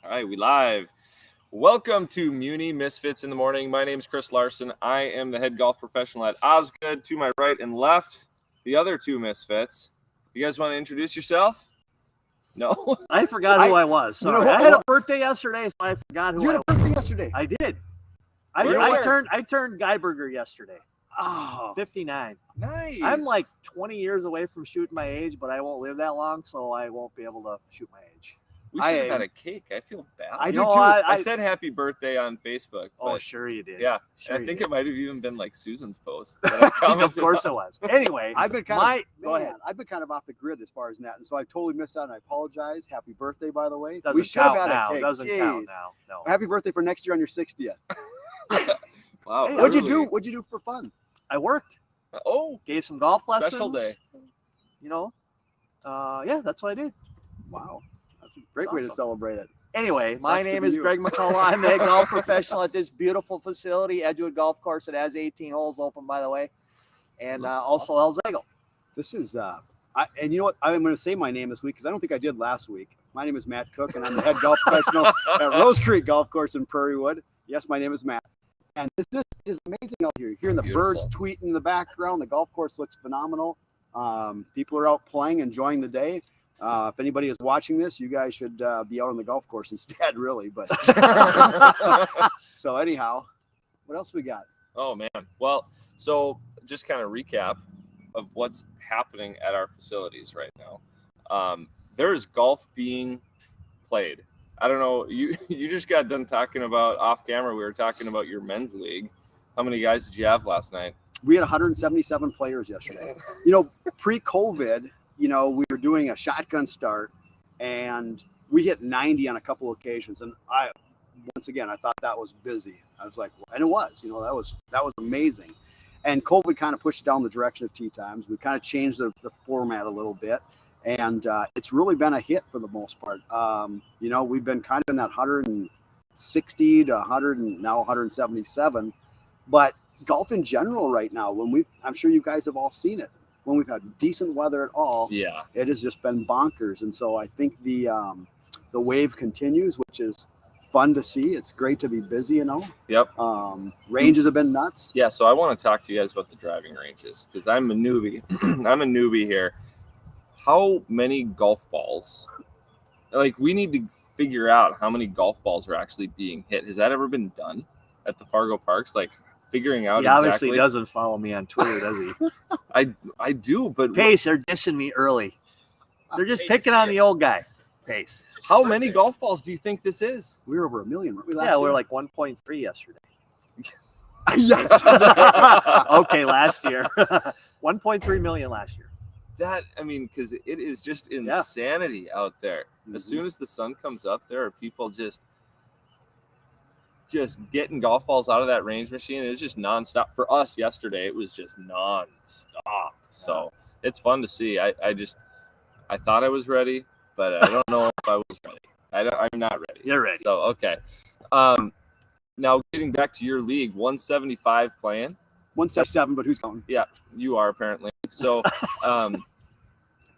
All right, we live. Welcome to Muni Misfits in the morning. My name is Chris Larson. I am the head golf professional at Osgood. To my right and left, the other two Misfits. You guys want to introduce yourself? No? I forgot who I was. Sorry. I had a birthday yesterday, so I forgot who I was. You had a birthday yesterday. I did. Where? I turned Guyberger yesterday. Oh, 59. Nice. I'm like 20 years away from shooting my age, but I won't live that long, so I won't be able to shoot my age. We should have had a cake. I feel bad. I do No, too. I said happy birthday on Facebook. Oh, but sure you did. yeah. Sure I think you it might have even been like Susan's post. That I did. Of commented course on. it was. Anyway, I've been go ahead. I've been kind of off the grid as far as that, and so I totally missed out. And I apologize. Happy birthday, by the way. Doesn't we should have count had now. a cake. Doesn't Jeez. count now. No. Happy birthday for next year on your 60th. Wow. Hey, What'd you early. do? What'd you do for fun? I worked. Oh, Gave some golf lessons. special day. You know. Yeah, that's what I did. Wow, that's a great That's way to awesome. celebrate it. Anyway, my Sucks to name be is you. Greg McCullough. I'm the head golf professional at this beautiful facility, Edgewood Golf Course. It has 18 holes open, by the way, and Looks also El Zago. This is and you know what? I'm going to say my name this week because I don't think I did last week. My name is Matt Cook, and I'm the head golf professional at Rose Creek Golf Course in Prairie Wood. Yes, my name is Matt. And this is amazing out here. Hearing the birds Beautiful. tweeting in the background. The golf course looks phenomenal. People are out playing, enjoying the day. If anybody is watching this, you guys should be out on the golf course instead, really. But so anyhow, what else we got? Oh, man. Well, so just kind of recap of what's happening at our facilities right now. There is golf being played. I don't know. You just got done talking about off camera. We were talking about your men's league. How many guys did you have last night? We had 177 players yesterday. You know, pre-COVID, we were doing a shotgun start, and we hit 90 on a couple of occasions. And I thought that was busy. I was like, and it was. That was amazing. And COVID kind of pushed down the direction of tee times. We kind of changed the format a little bit. And it's really been a hit for the most part. We've been kind of in that 160 to 100 and now 177. But golf in general right now, I'm sure you guys have all seen it. When we've had decent weather at all, Yeah. it has just been bonkers. And so I think the wave continues, which is fun to see. It's great to be busy, Yep. Ranges have been nuts. Yeah. So I want to talk to you guys about the driving ranges because I'm a newbie. I'm a newbie here. How many golf balls? Like, we need to figure out how many golf balls are actually being hit. Has that ever been done at the Fargo Parks? Like, figuring out He obviously exactly. doesn't follow me on Twitter, does he? I do, but Pace, they're dissing me early. They're just hate to picking see on it. the old guy. Pace. How many golf balls do you think this is? We were over 1 million, weren't we? Last Yeah, we're year? like 1.3 yesterday. Yes. Okay, last year. 1.3 million last year. Because it is just insanity out there. As Mhm. soon as the sun comes up, there are people just getting golf balls out of that range machine. It was just nonstop. For us yesterday, it was just nonstop. So it's fun to see. I thought I was ready, but I don't know if I was ready. I'm not ready. You're ready. So, okay. Now getting back to your league, 175 playing. 177, but who's counting? Yeah, you are apparently. So,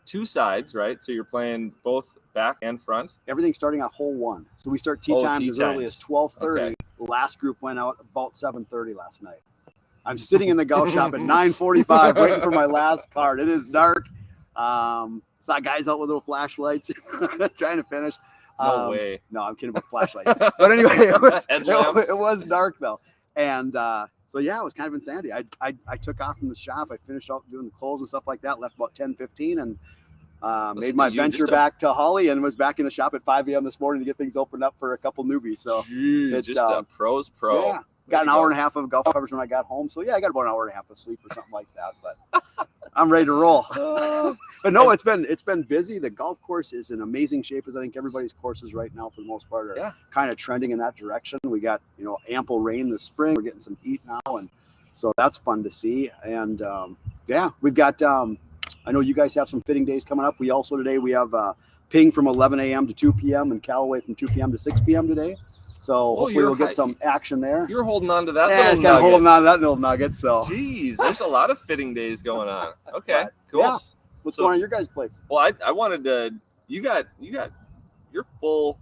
two sides, right? So you're playing both back and front. Everything's starting at hole 1. So we start tee Oh, times tee as early times. as 12:30. Okay. The last group went out about 7:30 last night. I'm sitting in the golf shop at 9:45 waiting for my last card. It is dark. Saw guys out with little flashlights trying to finish. No way. No, I'm kidding about flashlights. But anyway, Headlamps. it was dark though. And so yeah, it was kind of insanity. I took off from the shop. I finished out doing the clothes and stuff like that. Left about 10:15 and made my to you, venture just a- back to Holly and was back in the shop at 5 a.m. this morning to get things opened up for a couple newbies. So Jeez, just a pro's pro. yeah, got an hour and a half of golf coverage when I got home. So yeah, I got about an hour and a half of sleep or something like that. But I'm ready to roll. But no, it's been busy. The golf course is in amazing shape, as I think everybody's courses right now for the most part are kind of trending in that direction. We got ample rain this spring. We're getting some heat now, and so that's fun to see. And yeah, we've got. I know you guys have some fitting days coming up. We have Ping from 11 a.m. to 2 p.m. and Callaway from 2 p.m. to 6 p.m. today. So hopefully we'll get some action there. You're holding on to that Yeah, little it's kind of nugget. holding on to that little nugget. So Jeez, there's a lot of fitting days going on. Okay, cool. Yeah. What's So- going on at your guys' place? Well, I wanted to. You got your full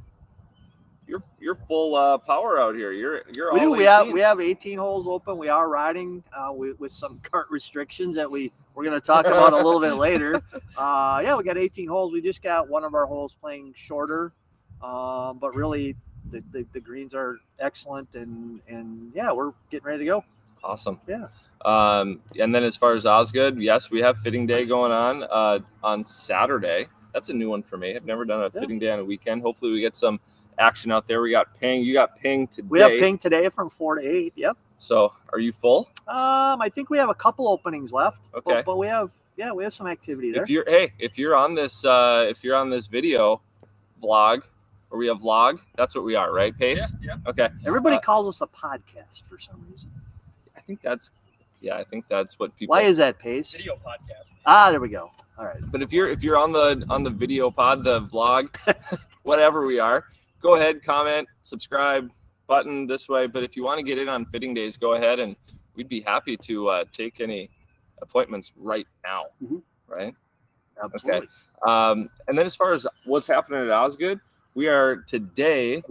you're full power out here. You're We all do. 18. We have 18 holes open. We are riding with some cart restrictions that we're going to talk about a little bit later. Yeah, we got 18 holes. We just got one of our holes playing shorter, but really the greens are excellent, and yeah, we're getting ready to go. Awesome. Yeah. And then as far as Osgood, yes, we have fitting day going on Saturday. That's a new one for me. I've never done a fitting day on a weekend. Hopefully we get some action out there. We got ping. You got ping today. We have ping today from 4 to 8. Yep. So are you full? I think we have a couple openings left. Okay. But we have some activity there. If you're on this video vlog, or we have vlog, that's what we are, right, Pace? Yeah. Okay. Everybody calls us a podcast for some reason. I think that's what people. Why is that, Pace? Video podcast. There we go. All right. But if you're on the video pod, the vlog, whatever we are, go ahead, comment, subscribe, button this way. But if you want to get in on fitting days, go ahead, and we'd be happy to take any appointments right now. Mm-hmm. Right? Absolutely. Okay. And then as far as what's happening at Osgood, we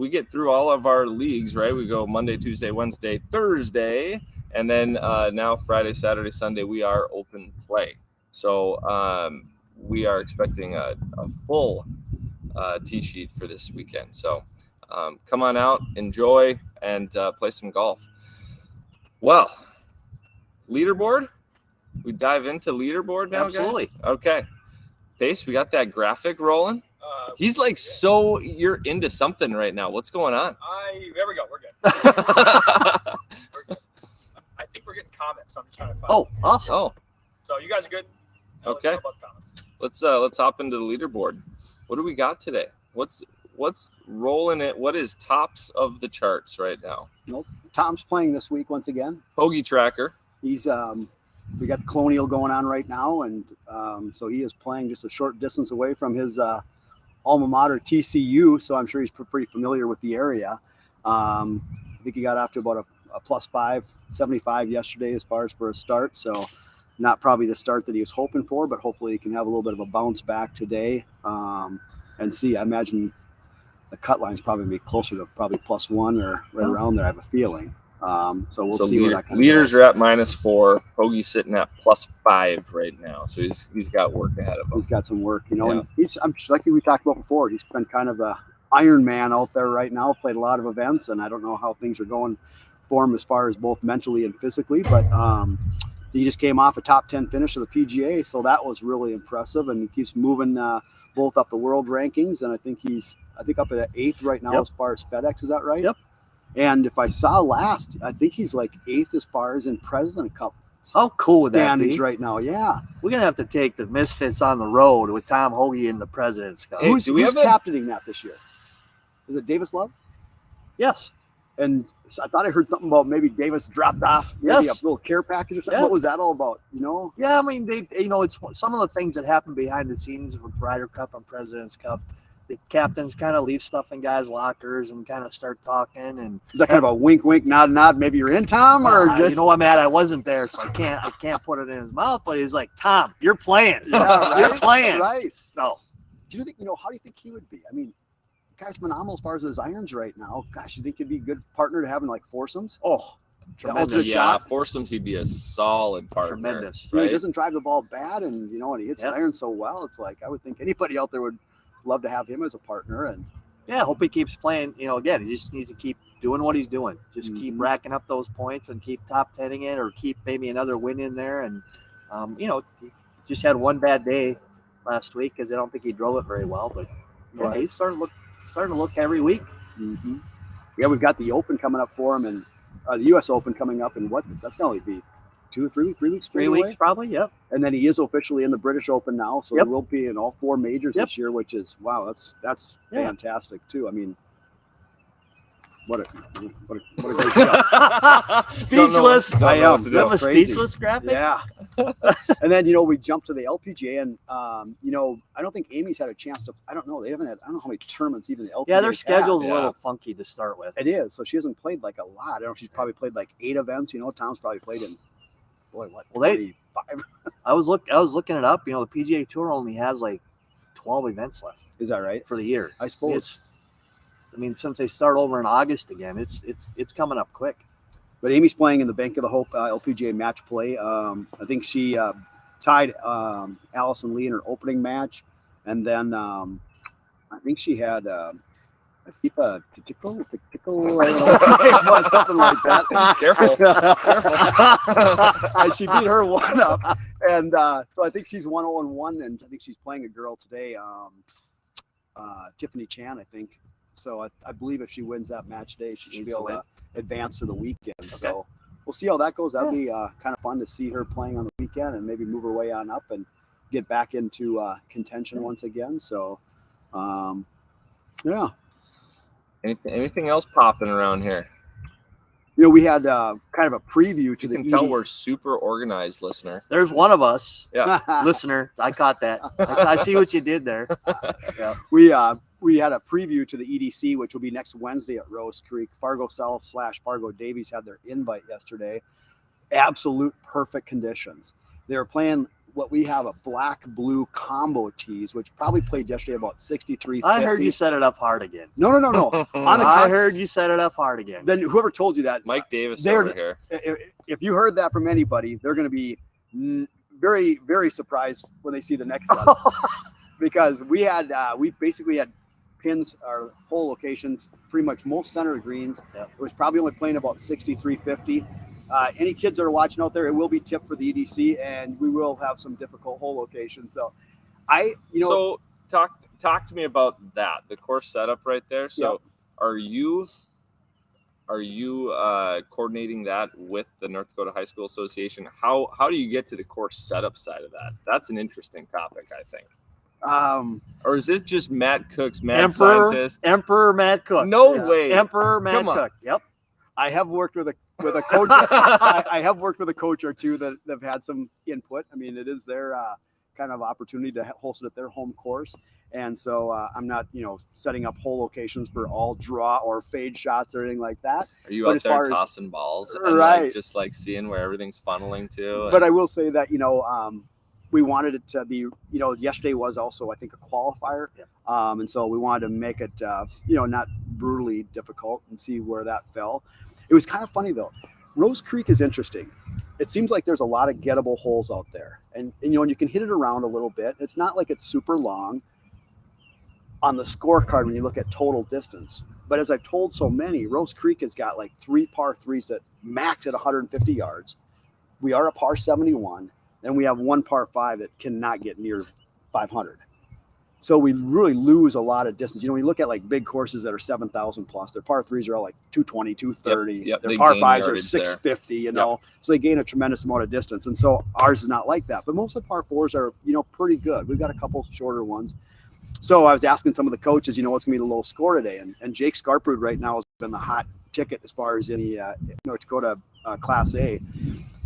get through all of our leagues, right? We go Monday, Tuesday, Wednesday, Thursday, and then now Friday, Saturday, Sunday, we are open play. So we are expecting a full tee sheet for this weekend. So come on out, enjoy, and play some golf. Well, leaderboard. We dive into leaderboard now, Absolutely. guys? Okay. Pace, we got that graphic rolling. He's like, you're into something right now. What's going on? There we go. We're good. We're good. I think we're getting comments, so I'm just trying to find. Oh, awesome. Oh, So you guys are good? Now Okay. Let's know about comments. let's hop into the leaderboard. What do we got today? What's rolling it? What is tops of the charts right now? Nope. Tom's playing this week once again. Hoagie Tracker. He's we got the Colonial going on right now, and so he is playing just a short distance away from his alma mater, TCU. So I'm sure he's pretty familiar with the area. I think he got off to about a plus 575 yesterday as far as for a start. So not probably the start that he was hoping for, but hopefully he can have a little bit of a bounce back today. And see, I imagine the cut line is probably be closer to probably +1 or right around there. I have a feeling. So we'll see where that comes. Leaders are at -4. Hoagie's sitting at +5 right now. So he's got work ahead of him. He's got some work, and I'm like we talked about before. He's been kind of a Iron Man out there right now. Played a lot of events, and I don't know how things are going for him as far as both mentally and physically. But he just came off a top 10 finish of the PGA, so that was really impressive. And he keeps moving both up the world rankings, and I think he's up at 8th right now as far as FedEx. Is that right? Yep. And if I saw last, I think he's like 8th as far as in President Cup. How cool would that standings be? right now? Yeah. We're gonna have to take the Misfits on the road with Tom Hoagie in the President's Cup. Hey, Who's do we have captaining that this year? Is it Davis Love? Yes. And so I thought I heard something about maybe Davis dropped off maybe Yes. a little care package or something. Yeah. What was that all about? You know? Yeah, I mean, it's some of the things that happen behind the scenes with Ryder Cup and President's Cup. The captains kind of leave stuff in guys' lockers and kind of start talking. And Is that kind of a wink, nod? Maybe you're in, Tom, or just you know what, Matt? I wasn't there, so I can't put it in his mouth. But he's like, Tom, you're playing. Yeah, You're right? playing. Right? No. Do you think how do you think he would be? I mean, the guy's phenomenal as far as his irons right now. Gosh, you think he'd be a good partner to have in like foursomes? Oh, ultimate tremendous. shot. Foursomes, he'd be a solid partner. Tremendous. He Right? doesn't drive the ball bad, and and he hits his irons so well. It's like I would think anybody out there would love to have him as a partner. And Yeah, hope he keeps playing. Again, he just needs to keep doing what he's doing. Just keep racking up those points and keep top 10ing it, or keep maybe another win in there. And he just had one bad day last week because I don't think he drove it very well. But he's starting to look every week. mm-hmm. Yeah, we've got the Open coming up for him, and the U.S. Open coming up in that's going to be 2 or 3 weeks, 3 weeks, 3 weeks probably. Yep. And then he is officially in the British Open now, so he will be in all 4 majors this year, which is that's fantastic too. I mean, what a great job. Speechless. Don't know I am. what to do. You have a That's crazy. speechless graphic? Yeah. And then we jumped to the LPGA, and I don't think Amy's had a chance to. I don't know. They haven't had. I don't know how many tournaments even the LPGA. Yeah, their schedule's Yeah. a little funky to start with. It is. So she hasn't played like a lot. I don't know if she's probably played like 8 events. Tom's probably played in. Boy, what? Well, they- 25? I was looking it up. The PGA Tour only has like 12 events left Is that right? for the year. I suppose. I mean, since they start over in August again, it's coming up quick. But Amy's playing in the Bank of the Hope LPGA match play. I think she tied Allison Lee in her opening match, and then I think she had Tico, something like that. Careful. And she beat her 1-up, and so I think she's 1-0-1, and I think she's playing a girl today, Tiffany Chan, I think. So I believe if she wins that match today, she should be able to advance to the weekend. Okay. So we'll see how that goes. That'll be kind of fun to see her playing on the weekend and maybe move her way on up and get back into contention once again. So, yeah. Anything else popping around here? You know, we had kind of a preview to You the can tell we're super organized, listener. There's one of us. Yeah. Listener, I caught that. I see what you did there. Yeah. We had a preview to the EDC, which will be next Wednesday at Rose Creek. Fargo South / Fargo Davies had their invite yesterday. Absolute perfect conditions. They were playing what we have a black-blue combo tees, which probably played yesterday about 63. I heard you set it up hard again. No. I heard you set it up hard again. Then whoever told you that, Mike Davis over here. If you heard that from anybody, they're going to be very, very surprised when they see the next one. Because we basically had pins, our hole locations, pretty much most center greens. Yep. It was probably only playing about 63-50. Any kids that are watching out there, it will be tipped for the EDC, and we will have some difficult hole locations. So, So talk to me about that, the course setup right there. So, yep. Are you coordinating that with the North Dakota High School Association? How do you get to the course setup side of that? That's an interesting topic, I think. Or is it just Matt Cook's scientist? Emperor Matt Cook. No way. Emperor Matt Cook. Yep. I have worked with a coach. I have worked with a coach or two that have had some input. I mean, it is their kind of opportunity to host it at their home course. And so I'm not, setting up hole locations for all draw or fade shots or anything like that. Are you out there tossing balls and right, just seeing where everything's funneling to? But I will say that, we wanted it to be, yesterday was also, I think, a qualifier. Yeah. And so we wanted to make it, not brutally difficult and see where that fell. It was kind of funny, though. Rose Creek is interesting. It seems like there's a lot of gettable holes out there. And you can hit it around a little bit. It's not like it's super long on the scorecard when you look at total distance. But as I've told so many, Rose Creek has got 3 par 3s that max at 150 yards. We are a par 71. And we have 1 par 5 that cannot get near 500. So we really lose a lot of distance. When you look at big courses that are 7,000 plus, their par 3s are all 220, 230. Yep. Their par 5s are 650, there. So they gain a tremendous amount of distance. And so ours is not like that. But most of the par 4s are, pretty good. We've got a couple shorter ones. So I was asking some of the coaches, what's going to be the low score today? And Jake Scarprud right now has been the hot ticket as far as any North Dakota Class A.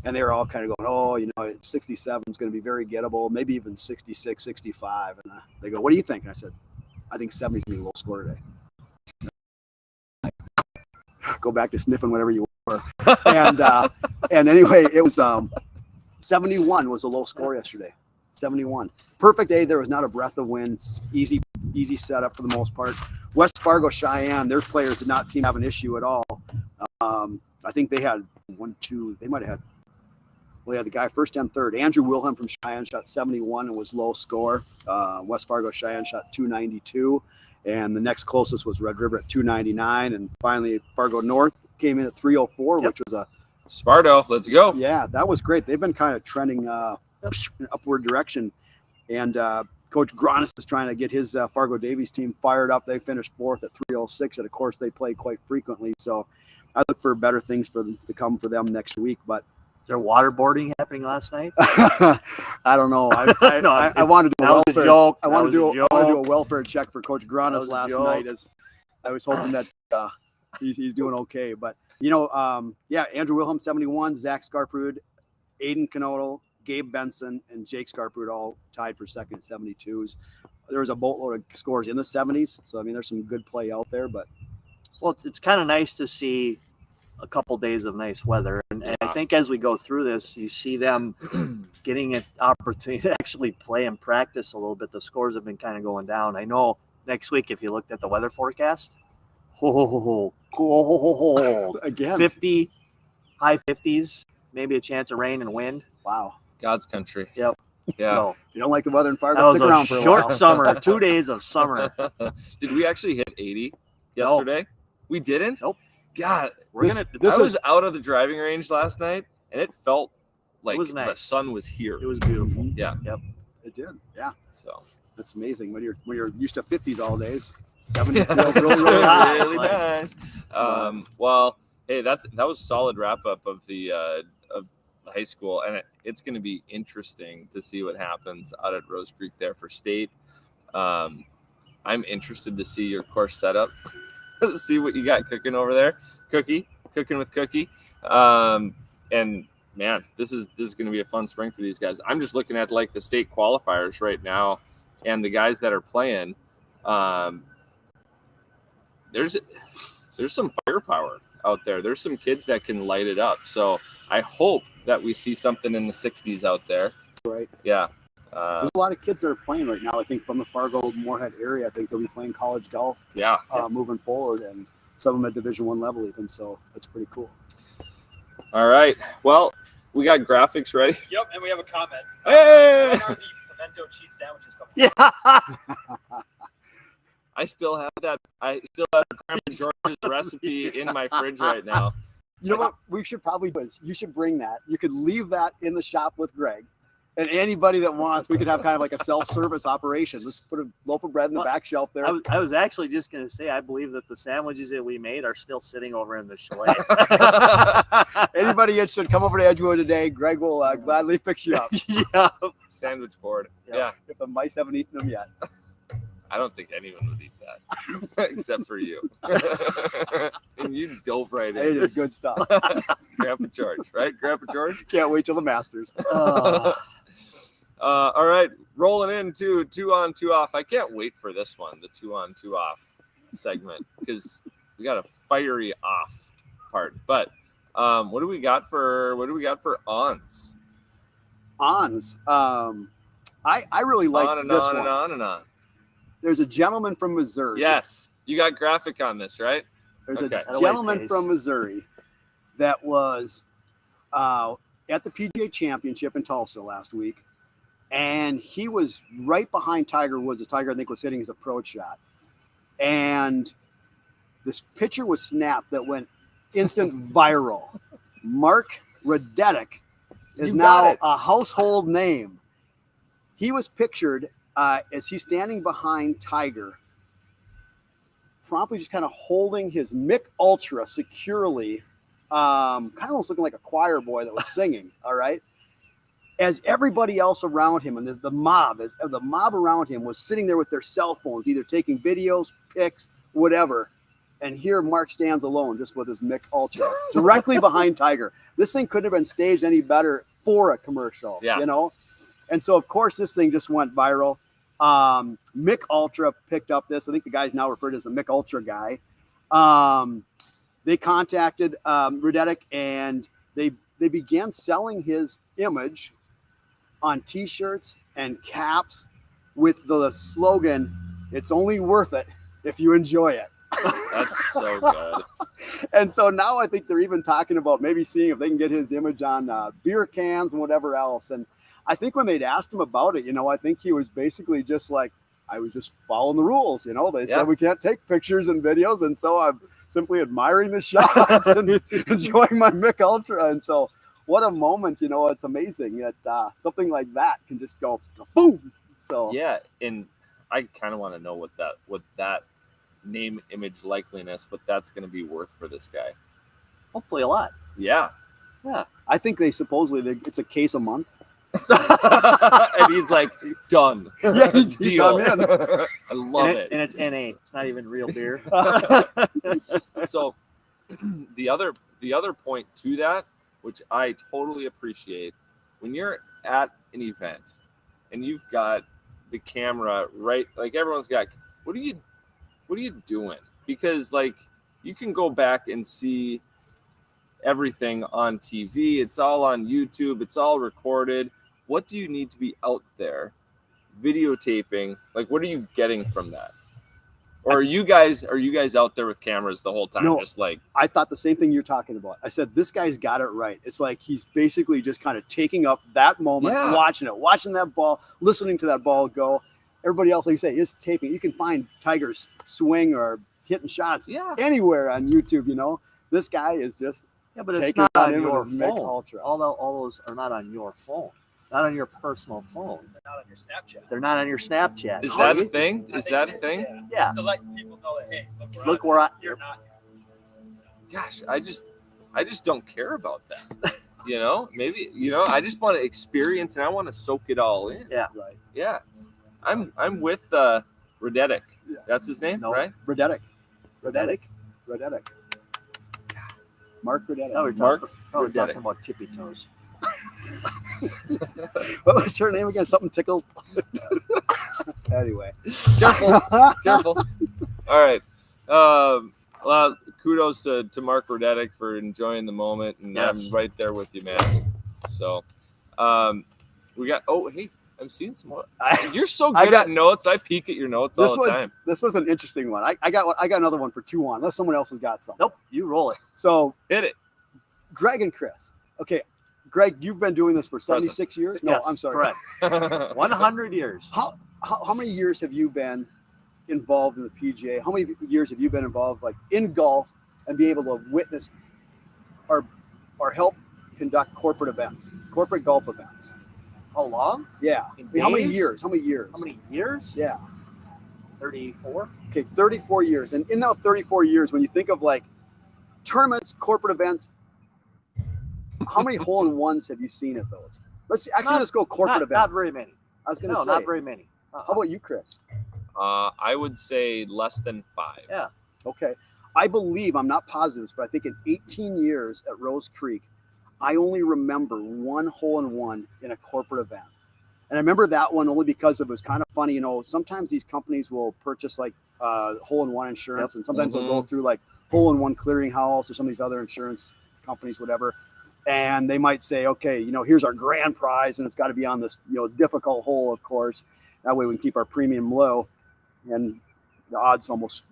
And they were all kind of going, 67 is going to be very gettable, maybe even 66, 65. And they go, what do you think? And I said, I think 70 is going to be a low score today. Go back to sniffing whatever you were. And anyway, it was 71 was a low score yesterday. 71. Perfect day. There was not a breath of wind. Easy setup for the most part. West Fargo Cheyenne, their players did not seem to have an issue at all. I think they had they might have had. Well, yeah, the guy first and third. Andrew Wilhelm from Cheyenne shot 71 and was low score. West Fargo Cheyenne shot 292. And the next closest was Red River at 299. And finally, Fargo North came in at 304, which was a Sparto. Let's go. Yeah, that was great. They've been kind of trending in an upward direction. And Coach Gronis is trying to get his Fargo Davies team fired up. They finished 4th at 306 at a course they play quite frequently. So I look for better things to come for them next week. But there waterboarding happening last night? I don't know. I wanted to do a welfare. I wanted to do a welfare check for Coach Gronis last night. As I was hoping that he's doing okay. But Andrew Wilhelm 71, Zach Scarprud, Aiden Canodal, Gabe Benson, and Jake Scarprud all tied for second at 72s. There was a boatload of scores in the 70s. So there's some good play out there. But it's kind of nice to see a couple days of nice weather. And I think as we go through this, you see them getting an opportunity to actually play and practice a little bit. The scores have been kind of going down. I know next week, if you looked at the weather forecast, cold. Again. 50, high 50s, maybe a chance of rain and wind. Wow. God's country. Yep. Yeah. So If you don't like the weather in that Fargo, was stick around for a a short while. summer, 2 days of summer. Did we actually hit 80 No. yesterday? We didn't? Nope. God, This I is was out of the driving range last night, and it felt like was the nice. sun was here. It was beautiful. Yeah. Yep. It did. Yeah. So That's amazing. When you're used to 50s all days, 70s yeah, feels that's really, really hot. really Like- nice. Well, hey, that was solid wrap up of the high school, and it's going to be interesting to see what happens out at Rose Creek there for state. I'm interested to see your course setup, see what you got cooking over there, cooking with Cookie, and man, this is going to be a fun spring for these guys. I'm just looking at like the state qualifiers right now, and the guys that are playing. There's some firepower out there. There's some kids that can light it up. So I hope that we see something in the 60s out there. Right. Yeah. There's a lot of kids that are playing right now. I think from the Fargo Moorhead area, I think they'll be playing college golf Yeah. moving forward, and some of them at Division I level even. So that's pretty cool. All right. Well, we got graphics ready. Yep, and we have a comment. Hey! When are the pimento cheese sandwiches coming? Yeah. I still have Grandma George's recipe in my fridge right now. You know what we should probably do is you should bring that. You could leave that in the shop with Greg. And anybody that wants, we could have kind of like a self-service operation. Let's put a loaf of bread in the back shelf there. I was actually just going to say, I believe that the sandwiches that we made are still sitting over in the chalet. Anybody interested, come over to Edgewood today. Greg will gladly fix you up. Yeah. Sandwich board. Yeah. Yeah. If the mice haven't eaten them yet. I don't think anyone would eat that except for you. And you dove right It in. is good stuff. Grandpa George, right? Grandpa George? Can't wait till the Masters. All right, rolling into 2 on 2 off. I can't wait for this one, the 2 on 2 off segment, because we got a fiery off part. But what do we got for ons? Ons. I really like On and this on one. and on and on. There's a gentleman from Missouri. Yes, you got graphic on this, right? There's Okay. a gentleman from Missouri that was at the PGA Championship in Tulsa last week, and he was right behind Tiger Woods. The Tiger, I think, was hitting his approach shot, and this picture was snapped that went instant viral. Mark Radetic is You now got it. a household name. He was pictured as he's standing behind Tiger, promptly just kind of holding his Mick Ultra securely, kind of almost looking like a choir boy that was singing. All right, as everybody else around him and the mob around him was sitting there with their cell phones, either taking videos, pics, whatever. And here Mark stands alone, just with his Mick Ultra, directly behind Tiger. This thing couldn't have been staged any better for a commercial, Yeah. you know. And so, of course, this thing just went viral. Mick Ultra picked up this. I think the guy's now referred to as the Mick Ultra guy. They contacted Radetic, and they began selling his image on T-shirts and caps with the slogan, "It's only worth it if you enjoy it." That's so good. And so now I think they're even talking about maybe seeing if they can get his image on beer cans and whatever else. And I think when they'd asked him about it, I think he was basically just like, I was just following the rules. They Yeah. said we can't take pictures and videos. And so I'm simply admiring the shots and enjoying my Mick Ultra. And so what a moment, it's amazing that something like that can just go boom. So Yeah, and I kind of want to know what that name, image, likeliness, what that's going to be worth for this guy. Hopefully a lot. Yeah. I think it's a case a month. And he's like, done. Yeah, he's Deal. I'm in. I love and it. And it's NA. It's not even real beer. So the other point to that, which I totally appreciate, when you're at an event and you've got the camera right, like everyone's got, what are you doing? Because like you can go back and see everything on TV. It's all on YouTube. It's all recorded. What do you need to be out there videotaping? Like, what are you getting from that? Or are you guys out there with cameras the whole time? No. Just like, I thought the same thing you're talking about. I said, this guy's got it right. It's like he's basically just kind of taking up that moment, Yeah. watching that ball, listening to that ball go. Everybody else, like you say, is taping. You can find Tigers swing or hitting shots yeah. anywhere on YouTube, you know. This guy is just but it's taking not it on in with your his Mick phone. Ultra. All those are not on your phone, not on your personal phone. They're not on your Snapchat. They're not on your Snapchat. Is that a thing? Is that a thing? Yeah. Just to let people know that, hey, Look where you're not. Gosh, I just don't care about that. You know, maybe, you know, I just want to experience and I want to soak it all in. Yeah. Right. Yeah. I'm with Radetic. That's his name, No. right? Radetic. Radetic? Mark Radetic. No, we're talking about tippy toes. What was her name again? Something tickled. Anyway. Careful. All right. Well, kudos to Mark Radetic for enjoying the moment, and Yes. I'm right there with you, man. So, we got. Oh, hey, I'm seeing some more. You're so good at notes. I peek at your notes all the time. This was an interesting one. I got another one for 2-1, unless someone else has got some. Nope, you roll it. So Hit it. Greg and Chris. Okay, Greg, you've been doing this for 76 years? No, Yes, I'm sorry. Correct. 100 years. How many years have you been involved in the PGA? How many years have you been involved like in golf and be able to witness or help conduct corporate golf events? How long? Yeah. In How many days? years? How many years? Yeah. 34. Okay, 34 years. And in that 34 years, when you think of like tournaments, corporate events, how many hole-in-ones have you seen at those? Let's go corporate events. Not very many. I was going to say. not very many. How about you, Chris? I would say less than 5. Yeah. Okay. I believe, I'm not positive, but I think in 18 years at Rose Creek, I only remember one hole-in-one in a corporate event. And I remember that one only because it was kind of funny. You know, sometimes these companies will purchase like hole-in-one insurance, and sometimes they'll go through like hole-in-one clearinghouse or some of these other insurance companies, whatever. And they might say, okay, you know, here's our grand prize, and it's got to be on this, you know, difficult hole, of course. That way we can keep our premium low, and the odds almost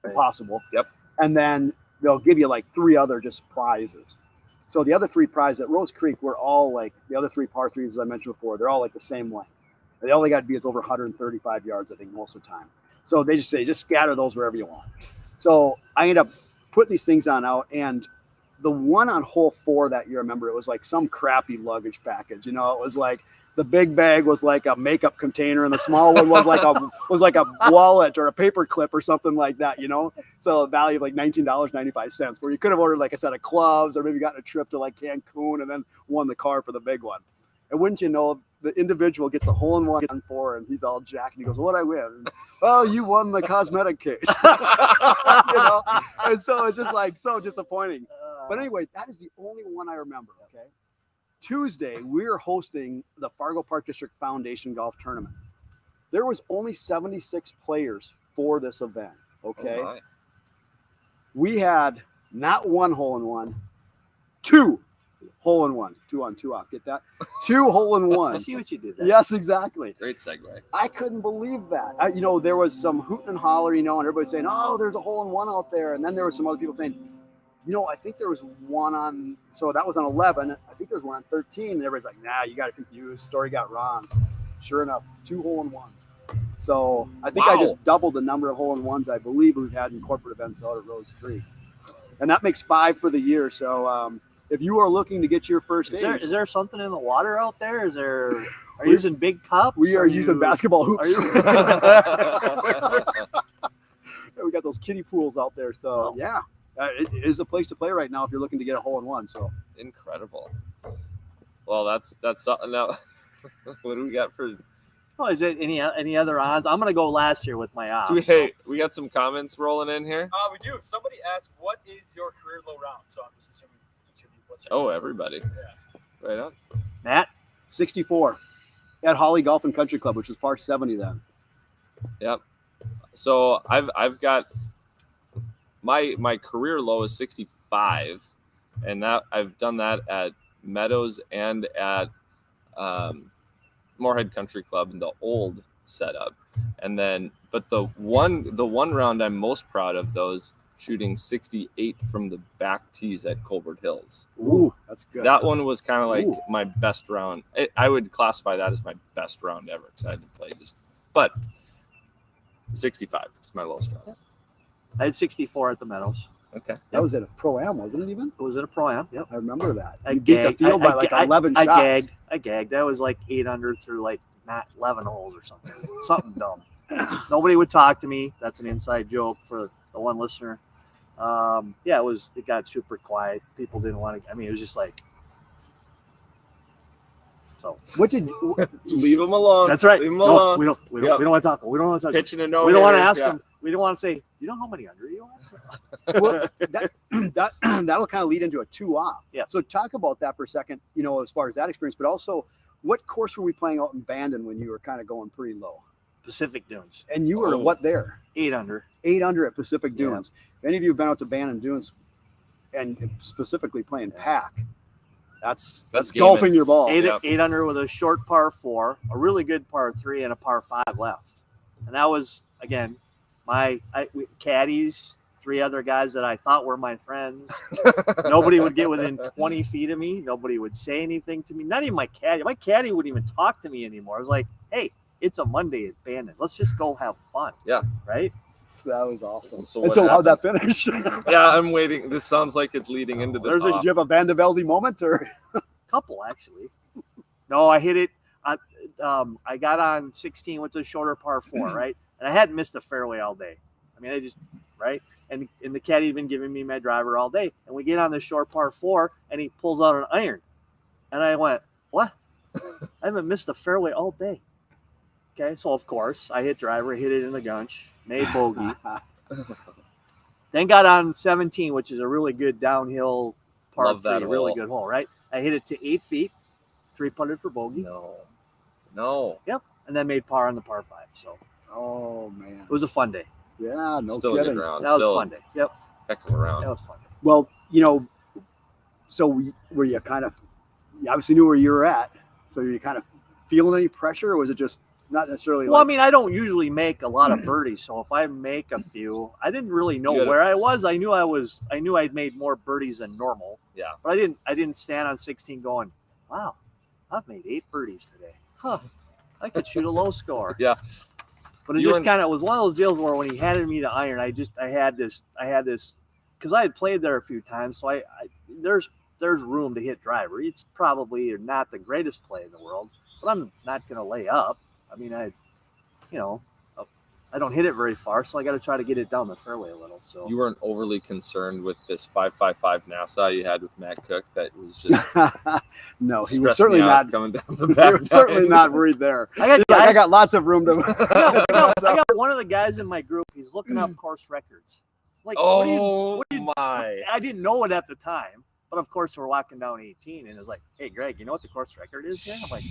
impossible. Yep. And then they'll give you like 3 other just prizes. So the other 3 prizes at Rose Creek were all like the other 3 par 3s, as I mentioned before. They're all like the same length. They only got to be over 135 yards, I think, most of the time. So they just say, just scatter those wherever you want. So I ended up putting these things on out, and the one on hole 4 that year, I remember it was like some crappy luggage package. You know, it was like the big bag was like a makeup container, and the small one was like a wallet or a paper clip or something like that. You know, so a value of like $19.95, where you could have ordered like a set of gloves or maybe gotten a trip to like Cancun and then won the car for the big one. And wouldn't you know, the individual gets a hole-in-one on 4, and he's all jacked, and he goes, "What'd I win?" "Well, you won the cosmetic case." You know, and so it's just like so disappointing. But anyway, that is the only one I remember. Okay, Tuesday we were hosting the Fargo Park District Foundation Golf Tournament. There was only 76 players for this event. Okay, Oh my. we had not one hole-in-one, 2 hole-in-ones, 2 on 2 off. Get that? 2 I hole-in-ones. see what you did there. Yes, exactly. Great segue. I couldn't believe that. You know, there was some hooting and holler, you know, and everybody saying, "Oh, there's a hole-in-one out there." And then there were some other people saying, "You know, I think there was one on," so that was on 11. I think there was one on 13. And everybody's like, "Nah, you got it confused. Story got wrong." Sure enough, 2 hole-in-ones. So I think I just doubled the number of hole-in-ones I believe we've had in corporate events out at Rose Creek. And that makes 5 for the year. So if you are looking to get your first ace, Is there something in the water out there? Are you using big cups? we are using basketball hoops. We got those kiddie pools out there. So yeah, it is a place to play right now if you're looking to get a hole-in-one. So Incredible. Well, that's something now. What do we got for? Oh, is it any other odds? I'm gonna go last year with my odds. We got some comments rolling in here. We do. Somebody asked, "What is your career low round?" So I'm just assuming each of you. What's your Oh, career everybody. Yeah. Right on. Matt. 64 at Holly Golf and Country Club, which was par 70 then. Yep. So I've got my career low is 65, and that I've done that at Meadows and at Moorhead Country Club in the old setup. And then, but the one round I'm most proud of, those shooting 68 from the back tees at Colbert Hills. Ooh, that's good. That one was kind of like Ooh. my best round. I would classify that as my best round ever because I had to play but 65 is my lowest round. I had 64 at the Meadows. Okay. That was at a pro-am, wasn't it even? It was at a pro-am. Yep. I remember that. I You beat the gagged. field by like 11 shots. I gagged. That was like 8 under through like not 11 holes or something. Something dumb. Nobody would talk to me. That's an inside joke for the one listener. Yeah, it got super quiet. People didn't want to. I mean, it was just like. So What did Leave them alone. that's right. Leave them No, alone. we don't want to talk. We don't want to talk. Pitching a no. We don't want to ask them. We don't want to say, you know how many under you are? well, that'll kind of lead into a 2-off. Yeah. So talk about that for a second, as far as that experience, but also what course were we playing out in Bandon when you were kind of going pretty low? Pacific Dunes. And you were what there? 8 under. 8 under at Pacific Yeah. Dunes. If any of you have been out to Bandon Dunes and specifically playing pack, that's gaming. golfing your ball. Eight under with a short par 4, a really good par 3, and a par 5 left. And that was, again, caddies, 3 other guys that I thought were my friends. Nobody would get within 20 feet of me. Nobody would say anything to me. Not even my caddy. My caddy wouldn't even talk to me anymore. I was like, hey, it's a Monday at Bandon. Let's just go have fun. Yeah. Right? That was awesome. So and so how'd that finish? Yeah, I'm waiting. This sounds like it's leading into the Did you have a Van de Velde moment or? Couple, actually. No, I hit it. I got on 16 with the shorter par 4, right? And I hadn't missed a fairway all day. I mean, right? And the caddy had been giving me my driver all day. And we get on the short par 4, and he pulls out an iron. And I went, what? I haven't missed a fairway all day. Okay, so of course, I hit driver, hit it in the gunch, made bogey. Then got on 17, which is a really good downhill par Love that 3, really hole. good hole, right? I hit it to 8 feet, 3-putted for bogey. No. Yep, and then made par on the par 5. So Oh man. it was a fun day. Yeah, no Still a kidding. good round. That was Still a fun day. Yep, heck of a round. that was fun. Well, so were you kind of, you obviously knew where you were at. So were you kind of feeling any pressure, or was it just not necessarily? Well, I mean, I don't usually make a lot of birdies, so if I make a few, I didn't really know where I was. I knew I'd made more birdies than normal. Yeah. But I didn't stand on 16 going, wow, I've made 8 birdies today. Huh. I could shoot a low score. Yeah. But it just kind of was one of those deals where when he handed me the iron, I had this because I had played there a few times, so there's room to hit driver. It's probably not the greatest play in the world, but I'm not going to lay up. I mean, I don't hit it very far, so I got to try to get it down the fairway a little. So You weren't overly concerned with this 5.55 Nassau you had with Matt Cook that was just no, he was stressing certainly me out not coming down the He back. was certainly not worried there. I I got lots of room to. I got one of the guys in my group. He's looking up course records. Like, Oh what do you- my! I didn't know it at the time, but of course we're walking down 18, and it's like, hey, Greg, you know what the course record is here? I'm like,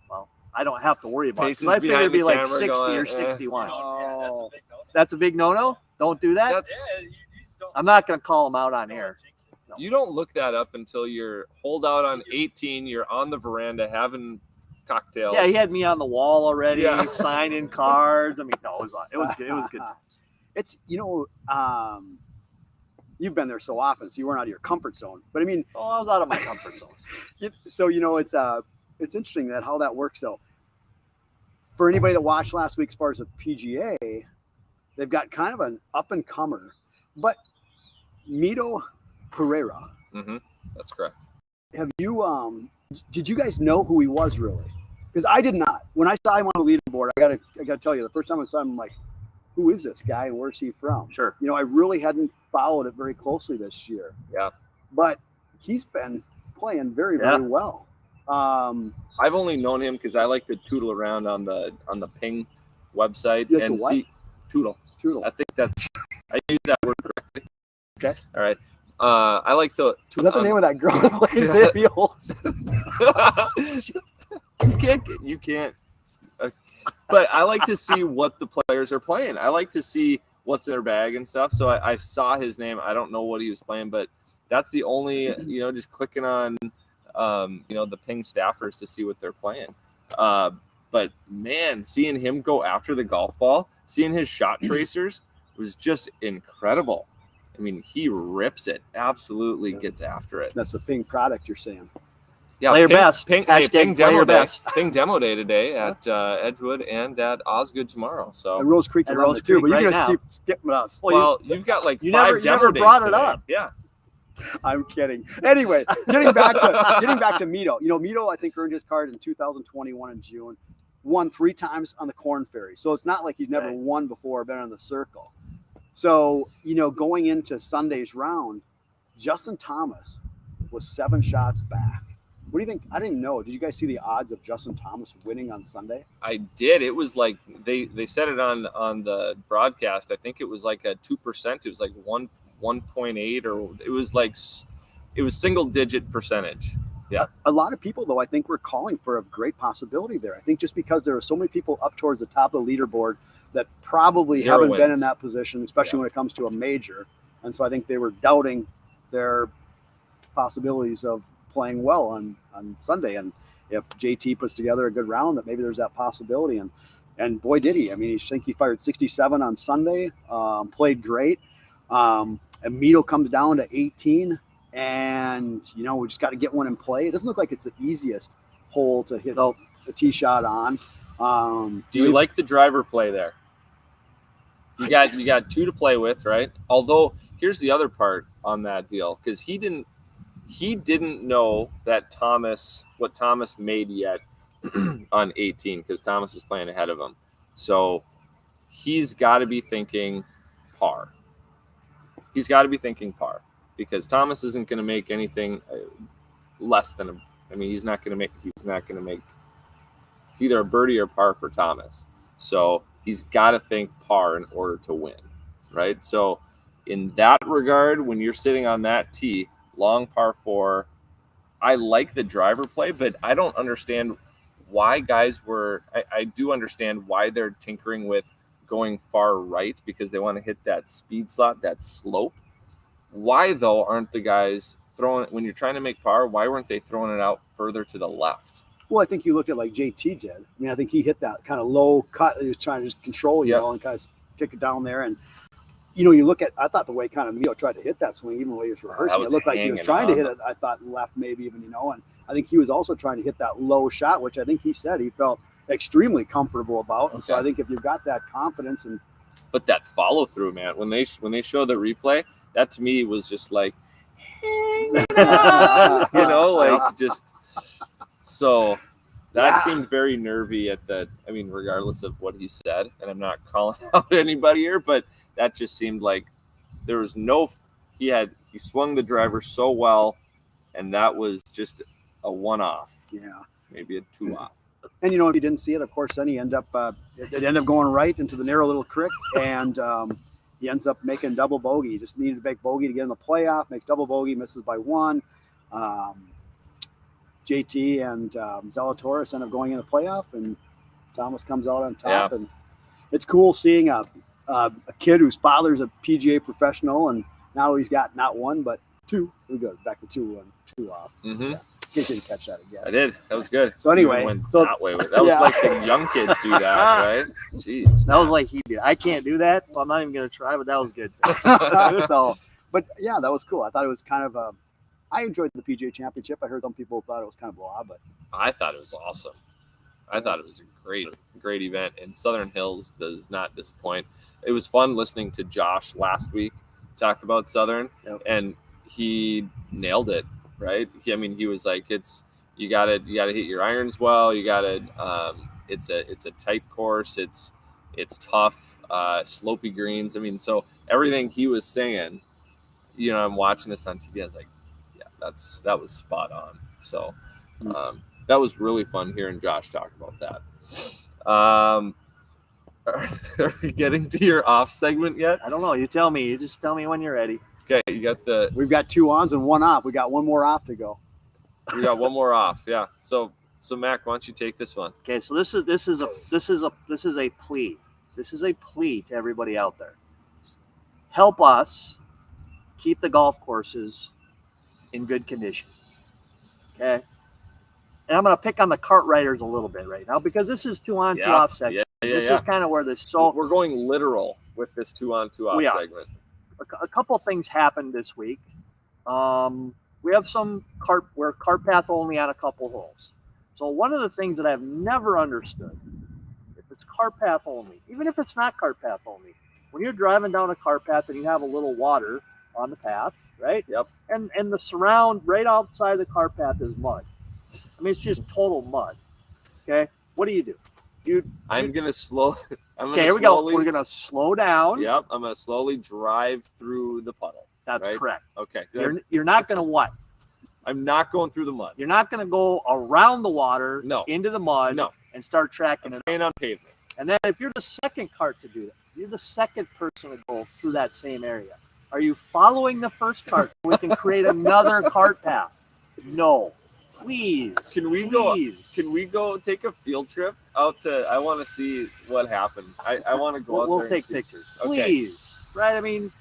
well, I don't have to worry about it. 'Cause Paces I figured it'd behind be the like camera 60 going, or eh. 61. Yeah, that's a big no. That's a big no-no. Don't do that. That's Yeah, you just don't. I'm not going to call him out on don't air. jinx it. No. you don't look that up until you're holed out on 18. You're on the veranda having cocktails. Yeah, he had me on the wall already, Yeah. signing cards. I mean, no, it was good. It was good times. It's you've been there so often, so you weren't out of your comfort zone. But I mean, Oh, I was out of my comfort zone. so it's interesting that how that works though. For anybody that watched last week, as far as the PGA, they've got kind of an up and comer, but Mito Pereira. Mm-hmm. That's correct. Have you did you guys know who he was really? Because I did not. When I saw him on the leaderboard, I gotta tell you, the first time I saw him, I'm like, who is this guy and where's he from? Sure. I really hadn't followed it very closely this year. Yeah. But he's been playing very, very well. I've only known him because I like to tootle around on the Ping website You like to and what? see tootle. Toodle. I think I used that word correctly. Okay. All right. I like to. Is that the name of that girl that plays avials? You can't. But I like to see what the players are playing. I like to see what's in their bag and stuff. So I saw his name. I don't know what he was playing, but that's the only, just clicking on, the Ping staffers to see what they're playing. But man, seeing him go after the golf ball, seeing his shot tracers was just incredible. I mean, he rips it, absolutely gets after it. That's the Ping product you're saying. Yeah, Play your best. Ping Hashtag play your best. Ping demo day today at Edgewood and at Osgood tomorrow. So And Rose Creek And around Rose it too, Creek but you right guys now. keep skipping us. well, you've got like you 5 never demo days brought it today. up. Yeah. I'm kidding. Anyway, getting back to Mito. You know, Mito, I think, earned his card in 2021 in June. Won 3 times on the Corn Ferry. So it's not like he's never won before or been on the circle. So, you know, going into Sunday's round, Justin Thomas was 7 shots back. What do you think? I didn't even know. Did you guys see the odds of Justin Thomas winning on Sunday? I did. It was like they said it on the broadcast. I think it was like a 2%. It was like 1.8 or it was single digit percentage. Yeah. A lot of people, though, I think we're calling for a great possibility there. I think just because there are so many people up towards the top of the leaderboard that probably 0 haven't been in wins. that position, especially when it comes to a major. And so I think they were doubting their possibilities of playing well on Sunday. And if JT puts together a good round, that maybe there's that possibility. And boy, did he. I mean, I think he fired 67 on Sunday, played great. And Mito comes down to 18. And, you know, we just got to get one in play. It doesn't look like it's the easiest hole to hit a tee shot on. Do you like the driver play there? You got 2 to play with, right? Although here's the other part on that deal, because he didn't know that what Thomas made yet on 18, because Thomas was playing ahead of him. So he's got to be thinking par. He's got to be thinking par, because Thomas isn't going to make anything less than he's not going to make. It's either a birdie or par for Thomas. So he's got to think par in order to win, right? So in that regard, when you're sitting on that tee, long par 4, I like the driver play, but I don't understand why guys were. I do understand why they're tinkering with going far right, because they want to hit that speed slot, that slope. Why, though, aren't the guys throwing it when you're trying to make par? Why weren't they throwing it out further to the left? Well, I think you look at like JT did. I mean, I think he hit that kind of low cut. He was trying to just control, you know, and kind of kick it down there. And, you know, you look at, I thought the way kind of Mito tried to hit that swing, even the way he was rehearsing, it looked like he was trying to hit it, I thought, left maybe even, you know. And I think he was also trying to hit that low shot, which I think he said he felt extremely comfortable about. And so I think if you've got that confidence and. But that follow through, man, when they show the replay, that to me was just like, hang on, you know, like just so that seemed very nervy regardless of what he said, and I'm not calling out anybody here, but that just seemed like there was he swung the driver so well, and that was just a one-off. Yeah. Maybe a 2-off. And, you know, if you didn't see it, of course, then it ended up going right into the narrow little creek, and he ends up making double bogey. He just needed to make bogey to get in the playoff, makes double bogey, misses by 1. JT and Zalatoris end up going in the playoff, and Thomas comes out on top. Yeah. And it's cool seeing a kid whose father's a PGA professional, and now he's got not 1 but 2. We go back to 2 and 2 off. Mm-hmm. Yeah. In case you didn't catch that again. I did. That was good. So anyway, that was like the young kids do that, right? Jeez. That was like he did. I can't do that, so I'm not even going to try, but that was good. But yeah, that was cool. I thought it was kind of I enjoyed the PGA Championship. I heard some people thought it was kind of blah, but I thought it was awesome. I thought it was a great event, and Southern Hills does not disappoint. It was fun listening to Josh last week talk about Southern, and he nailed it. Right. He was like, you gotta hit your irons well. You gotta, it's a tight course. It's tough, slopey greens. So everything he was saying, you know, I'm watching this on TV. I was like, yeah, that was spot on. So, that was really fun hearing Josh talk about that. Are we getting to your off segment yet? I don't know. You tell me. You just tell me when you're ready. Okay, we've got 2 ons and 1 off. We got 1 more off to go. We got 1 more off, yeah. So Mac, why don't you take this one? Okay, so this is a plea. This is a plea to everybody out there. Help us keep the golf courses in good condition. Okay? and I'm going to pick on the cart riders a little bit right now because this is 2 on, 2 off section. This is kind of where this. So we're going literal with this 2 on, 2 off segment. A couple things happened this week. We have some we're cart path only on a couple holes. So one of the things that I've never understood, if it's cart path only, even if it's not cart path only, when you're driving down a cart path and you have a little water on the path, right? Yep. And the surround right outside the cart path is mud. I mean, it's just total mud. Okay. What do? I'm gonna slow. Okay, here we go. We're gonna slow down. Yep. I'm gonna slowly drive through the puddle. That's correct. Okay. You're not gonna what? I'm not going through the mud. You're not gonna go around the water. No. Into the mud. No. And start tracking it. Staying on pavement. And then if you're the second cart to do that, you're the second person to go through that same area. Are you following the first cart so we can create another cart path? No. Please. Can we go take a field trip out to? I want to see what happened. I want to go out there. We'll take pictures. Okay. Please. Right? I mean,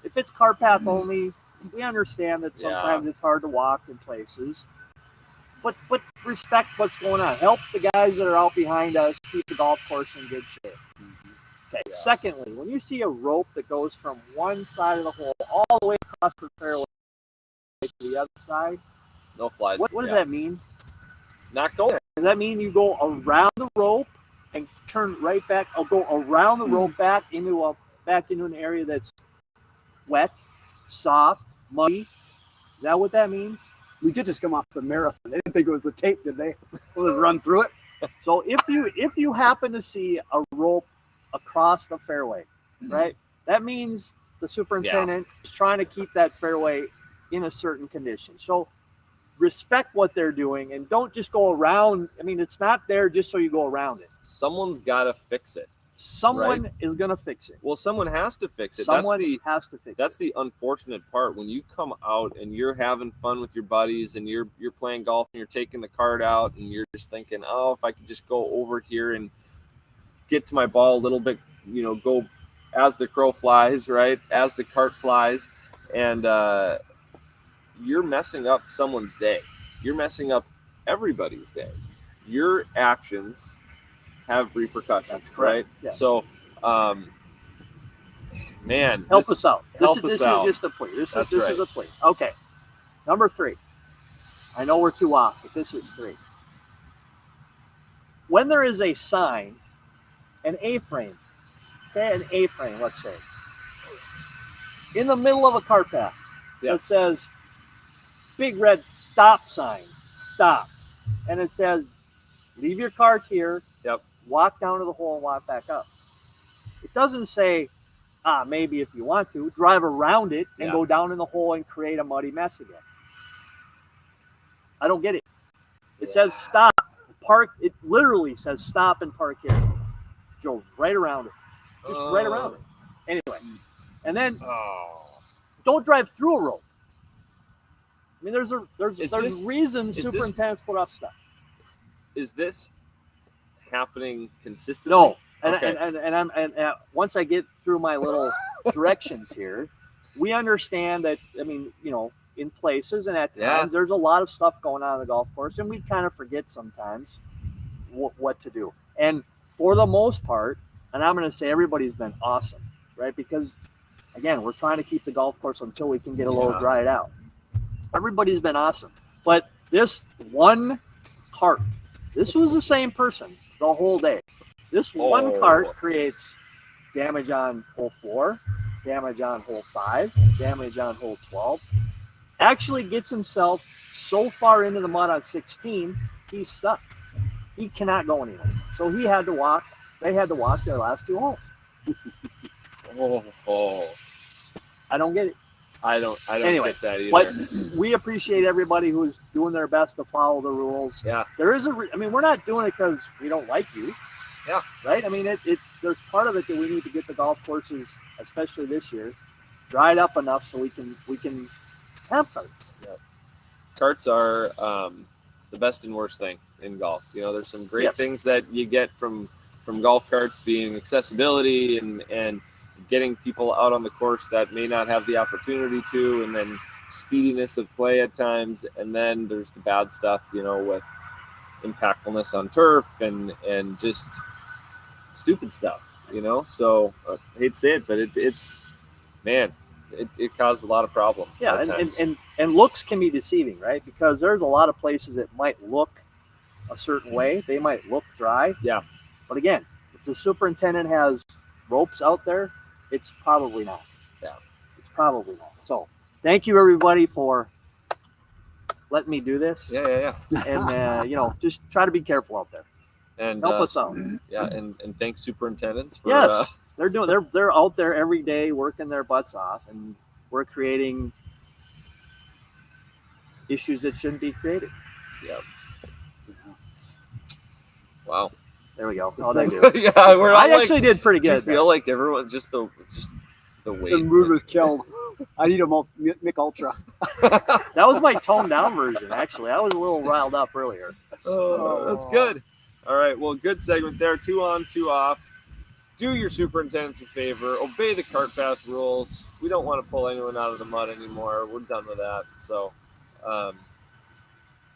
if it's cart path only, we understand that sometimes it's hard to walk in places. But respect what's going on. Help the guys that are out behind us keep the golf course in good shape. Okay. Yeah. Secondly, when you see a rope that goes from one side of the hole all the way across the fairway to the other side, no flies. What does that mean? Not going. Does that mean you go around the rope and turn right back? I'll go around the rope back into an area that's wet, soft, muddy. Is that what that means? We did just come off the marathon. They didn't think it was the tape, did they? We'll just run through it. So if you happen to see a rope across the fairway, right? That means the superintendent is trying to keep that fairway in a certain condition. So respect what they're doing and don't just go around. I mean, it's not there just so you go around it. Someone's got to fix it. Someone is going to fix it. Well, someone has to fix it. Someone has to fix it. That's the unfortunate part. When you come out and you're having fun with your buddies and you're playing golf and you're taking the cart out and you're just thinking, oh, if I could just go over here and get to my ball a little bit, go as the crow flies, right? As the cart flies. And you're messing up someone's day. You're messing up everybody's day. Your actions have repercussions, right? Yes. So, man, help us out. This is out. Just a plea. This is a plea. Okay. Number 3. I know we're 2 off, but this is 3. When there is a sign, an A-frame, let's say, in the middle of a cart path that says, big red stop sign, stop. And it says, leave your cart here, walk down to the hole and walk back up. It doesn't say, maybe if you want to, drive around it and go down in the hole and create a muddy mess again. I don't get it. It says stop, park. It literally says stop and park here. Go right around it. Just right around it. Anyway. And then don't drive through a rope. I mean, there's reasons superintendents put up stuff. Is this happening consistently? No. And once I get through my little directions here, we understand that, I mean, in places and at times there's a lot of stuff going on the golf course, and we kind of forget sometimes what to do. And for the most part, and I'm going to say everybody's been awesome, right? Because, again, we're trying to keep the golf course until we can get a little dried out. Everybody's been awesome. But this one cart, this was the same person the whole day. This one cart creates damage on hole 4, damage on hole 5, damage on hole 12. Actually gets himself so far into the mud on 16, he's stuck. He cannot go anywhere. So he had to walk. They had to walk their last 2 holes. I don't get it. I don't get that either. But we appreciate everybody who's doing their best to follow the rules. Yeah. There is we're not doing it because we don't like you. Yeah. Right? I mean, there's part of it that we need to get the golf courses, especially this year, dried up enough so we can have carts. Yeah. Carts are the best and worst thing in golf. There's some great things that you get from golf carts, being accessibility and getting people out on the course that may not have the opportunity to, and then speediness of play at times, and then there's the bad stuff, with impactfulness on turf and just stupid stuff, So I hate to say it, but it's man, it caused a lot of problems. Yeah, at times. and looks can be deceiving, right? Because there's a lot of places that might look a certain way. They might look dry. Yeah. But again, if the superintendent has ropes out there, it's probably not. Yeah. It's probably not. So thank you everybody for letting me do this. Yeah. And just try to be careful out there. And Help us out. Yeah, and thanks superintendents for Yes. They're out there every day working their butts off, and we're creating issues that shouldn't be created. Yeah. Wow. There we go. How'd I do? Yeah, I actually did pretty Do you good. feel like everyone just the weight? The mood was killed. I need a Mick Ultra. That was my toned down version, actually. I was a little riled up earlier. Oh, that's good. All right. Well, good segment there. 2 on, 2 off. Do your superintendents a favor. Obey the cart path rules. We don't want to pull anyone out of the mud anymore. We're done with that. So,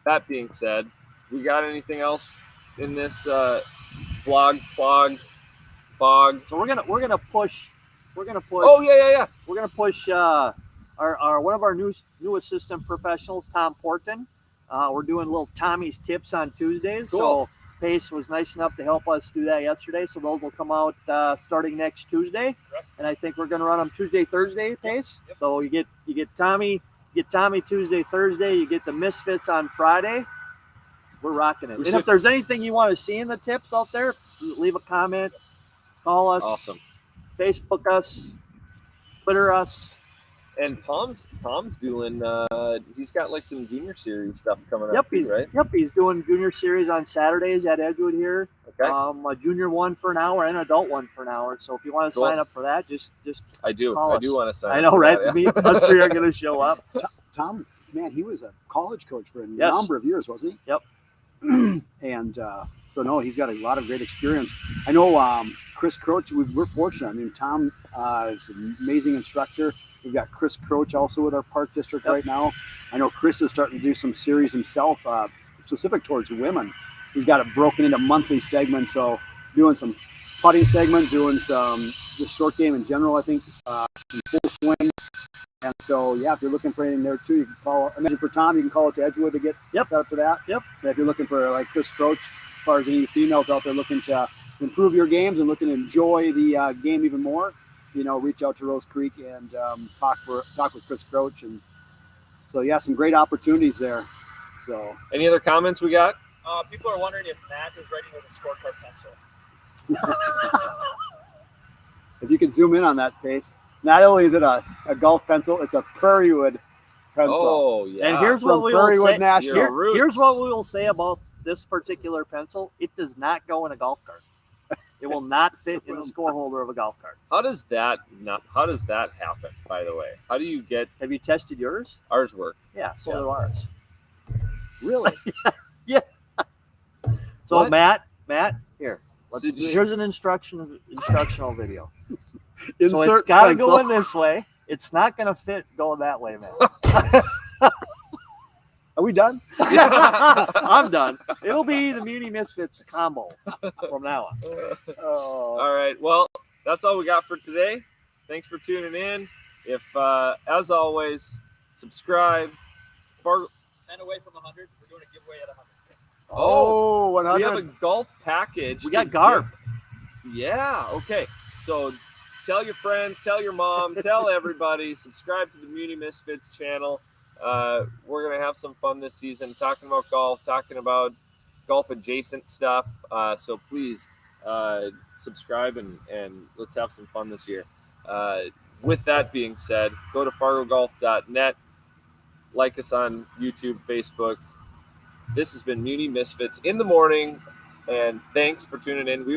that being said, we got anything else in this bog? So we're gonna push. Oh yeah. We're gonna push our one of our new assistant professionals, Tom Porton. We're doing little Tommy's tips on Tuesdays. Cool. So Pace was nice enough to help us do that yesterday. So those will come out starting next Tuesday. Correct. And I think we're gonna run them Tuesday, Thursday, Pace. Yep. So you get Tommy Tuesday, Thursday. You get the Misfits on Friday. We're rocking it. And if there's anything you want to see in the tips out there, leave a comment, call us, Awesome. Facebook us, Twitter us. And Tom's doing. He's got like some junior series stuff coming Yep, up, too, right? he's doing junior series on Saturdays at Edgewood here. Okay. A junior one for an hour and adult one for an hour. So if you want to Cool. sign up for that, just I do. call I us. do want to sign. I up know, for right? that, yeah. Us three are going to show up. Tom, man, he was a college coach for a Yes. number of years, wasn't he? Yep. And so no, he's got a lot of great experience. I know Chris Croach. We're fortunate. I mean, Tom is an amazing instructor. We've got Chris Croach also with our park district Yep. right now. I know Chris is starting to do some series himself, specific towards women. He's got it broken into monthly segments. So doing some putting segment, doing some just short game in general. I think some full swing. And so, yeah, if you're looking for anything there too, you can call. Imagine for Tom, you can call it to Edgewood to get set up for that. Yep. And if you're looking for like Chris Croach, as far as any females out there looking to improve your games and looking to enjoy the game even more, reach out to Rose Creek and talk with Chris Croach. And so, yeah, some great opportunities there. So, Any other comments we got? People are wondering if Matt is writing with a scorecard pencil. if you could zoom in on that, Pace. Not only is it a golf pencil, it's a prairie wood pencil. Oh yeah. And here's From what we will Prairiewood say. National. Your roots. Here's what we will say about this particular pencil. It does not go in a golf cart. It will not fit in the score holder of a golf cart. How does that happen? By the way, how do you get Have you tested yours? ours work? Yeah, so Yeah. do ours. Really? So What? Matt, here. So just- Here's an instructional video. So it's Insert got to pencil. go in this way. It's not going to fit going that way, man. Are we done? I'm done. It'll be the Muni Misfits combo from now on. Oh. All right. Well, that's all we got for today. Thanks for tuning in. If, as always, subscribe. 10 away from 100. We're doing a giveaway at 100. Oh, we 100. have a golf package. We to got Garb. give. Yeah. Okay. So tell your friends, tell your mom, tell everybody. Subscribe to the Muni Misfits channel. We're going to have some fun this season talking about golf, talking about golf adjacent stuff. So please subscribe and let's have some fun this year. With that being said, go to fargogolf.net. Like us on YouTube, Facebook. This has been Muni Misfits in the morning, and thanks for tuning in. We